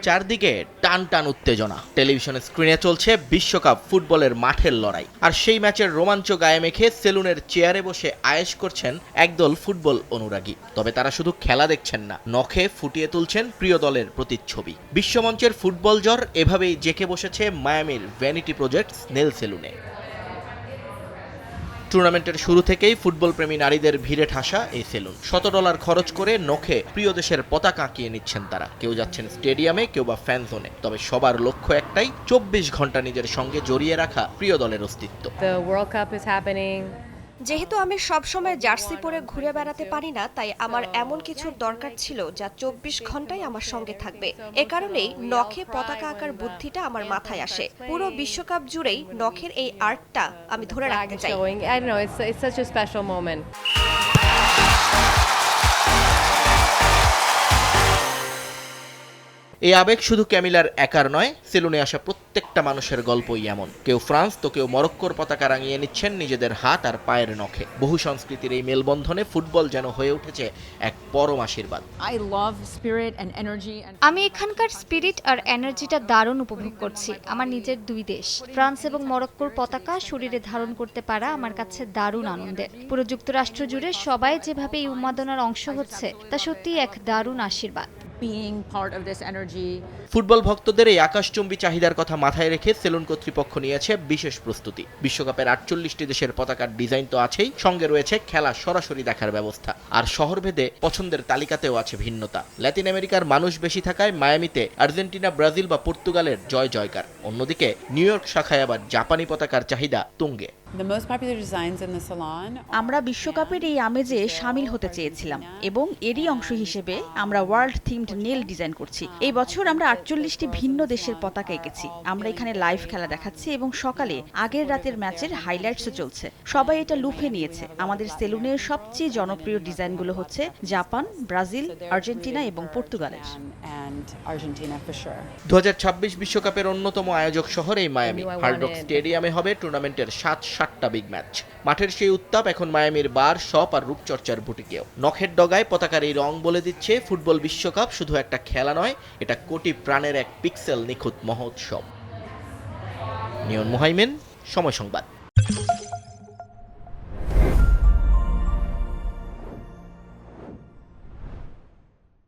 চারদিকে টান টান উত্তেজনা, টেলিভিশনের স্ক্রিনে চলছে বিশ্বকাপ ফুটবলের মাঠের লড়াই। আর সেই ম্যাচের রোমাঞ্চ গায়ে মেখে সেলুনের চেয়ারে বসে আয়েশ করছেন একদল ফুটবল অনুরাগী। তবে তারা শুধু খেলা দেখছেন না, নখে ফুটিয়ে তুলছেন প্রিয় দলের প্রতিচ্ছবি। বিশ্বমঞ্চের ফুটবল জ্বর এভাবেই জেঁকে বসেছে মায়ামির ভ্যানিটি প্রজেক্টস নেল সেলুনে। টুর্নামেন্টের শুরু থেকেই ফুটবল প্রেমী নারীদের ভিড়ে ঠাসা এই সেলুন। $100 খরচ করে নখে প্রিয় দেশের পতাকা আঁকিয়ে নিচ্ছেন তারা। কেউ যাচ্ছেন স্টেডিয়ামে, কেউ বা ফ্যান জোনে। তবে সবার লক্ষ্য একটাই, 24 ঘন্টা নিজের সঙ্গে জড়িয়ে রাখা প্রিয় দলের অস্তিত্ব। The World Cup is happening. যেহেতু আমি সবসময় জার্সি পরে ঘুরে বেড়াতে পারি না, তাই আমার এমন কিছুর দরকার ছিল যা 24 ঘন্টাই আমার সঙ্গে থাকবে। এ কারণেই নখে পতাকা আঁকার বুদ্ধিটা আমার মাথায় আসে। পুরো বিশ্বকাপ জুড়েই নখের এই আর্টটা আমি ধরে রাখতে চাই। I don't know, it's such a special moment. এই আবেগ শুধু ক্যামিলার একার নয়, সেলুনে আসা প্রত্যেকটা মানুষের গল্পই এমন। কেউ ফ্রান্স তো কেউ মরক্কোর পতাকা রাঙিয়ে নিচ্ছেন নিজেদের হাত আর পায়ের নখে। বহু সংস্কৃতির এই মেলবন্ধনে ফুটবল যেন হয়ে উঠেছে এক পরম আশীর্বাদ। আমি এখানকার স্পিরিট আর এনার্জিটা দারুণ উপভোগ করছি। আমার নিজের দুই দেশ ফ্রান্স এবং মরক্কোর পতাকা শরীরে ধারণ করতে পারা আমার কাছে দারুণ আনন্দের। পুরো যুক্তরাষ্ট্র জুড়ে সবাই যেভাবে এই উন্মাদনার অংশ হচ্ছে তা সত্যিই এক দারুণ আশীর্বাদ। ফুটবল ভক্তদের এই আকাশচুম্বী চাহিদার কথা মাথায় রেখে সেলুন কর্তৃপক্ষ নিয়েছে বিশেষ প্রস্তুতি। বিশ্বকাপের 48টি দেশের পতাকার ডিজাইন তো আছেই, সঙ্গে রয়েছে খেলা সরাসরি দেখার ব্যবস্থা। আর শহরভেদে পছন্দের তালিকাতেও আছে ভিন্নতা। ল্যাটিন আমেরিকার মানুষ বেশি থাকায় মায়ামিতে আর্জেন্টিনা, ব্রাজিল বা পর্তুগালের জয় জয়কার। অন্যদিকে নিউ ইয়র্ক শাখায় আবার জাপানি পতাকার চাহিদা তুঙ্গে। আমরা বিশ্বকাপের এই আমেজে সামিল হতে চেয়েছিলাম এবং এরই অংশ হিসেবে আমরা ওয়ার্ল্ড থিমড নেল ডিজাইন করছি। এই বছর আমরা 48টি ভিন্ন দেশের পতাকা এঁকেছি। আমরা এখানে লাইভ খেলা দেখাচ্ছি এবং সকালে আগের রাতের ম্যাচের হাইলাইটসও চলছে। সবাই এটা লুফে নিয়েছে। আমাদের সেলুনের সবচেয়ে জনপ্রিয় ডিজাইনগুলো হচ্ছে জাপান, ব্রাজিল, আর্জেন্টিনা এবং পর্তুগালের। 2026 বিশ্বকাপের অন্যতম আয়োজক শহর এই মায়ামি। হার্ড রক স্টেডিয়ামে হবে টুর্নামেন্টের 7টা বিগ ম্যাচ। মাঠের সেই উত্তাপ এখন মায়ামির বার, শপ আর রূপচর্চার বুটিকেও। নখের ডগায় পতাকার এই রং বলে দিচ্ছে ফুটবল বিশ্বকাপ শুধু একটা খেলা নয়, এটা কোটি প্রাণের এক পিক্সেল নিখুঁত মহোৎসব। নিয়ন মুহাইমিন, সময় সংবাদ।